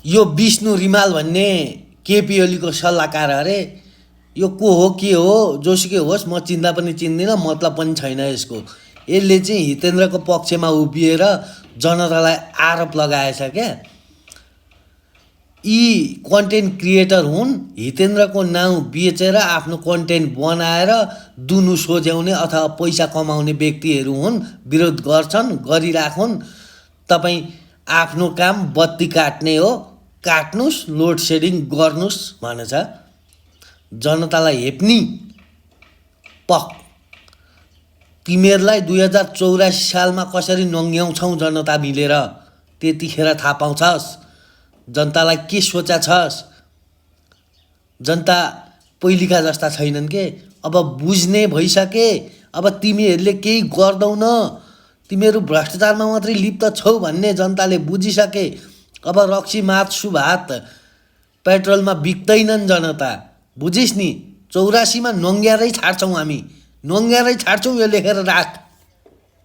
यो विष्णु रिमाल भन्ने केपी ओलीको सल्लाहकार अरे। यो को हो के हो जोसुकै होस्, म चिन्दा पनि चिन्दिनँ, मतलब पनि छैन यसको। यसले चाहिँ हितेन्द्रको पक्षमा उभिएर जनतालाई आरोप लगाएछ क्या। यी कन्टेन्ट क्रिएटर हुन्, हितेन्द्रको नाउँ बेचेर आफ्नो कन्टेन्ट बनाएर दुनु सोझ्याउने अथवा पैसा कमाउने व्यक्तिहरू हुन्। विरोध गर्छन्, गरिराखुन्। तपाईँ आफ्नो काम बत्ती काट्ने हो, काट्नुस्, लोड सेडिङ गर्नुस् भनेछ। जनतालाई हेप्नी पक। तिमीहरूलाई 2084 सालमा कसरी नङ्ग्याउँछौ जनता मिलेर, त्यतिखेर थाहा पाउँछस् जनतालाई के सोचा छस्। जनता पहिलेका जस्ता छैनन् के, अब बुझ्ने भइसके। अब तिमीहरूले केही गर्दैनौ, तिमीहरू भ्रष्टाचारमा मात्रै लिप्त छौ भन्ने जनताले बुझिसके। अब रक्सी मासु भात पेट्रोलमा बिक्दैनन् जनता, बुझिस् नि। 84 मा नङ्ग्यारै छाड्छौँ हामी, नङ्ग्यारै छाड्छौँ। यो लेखेर राख।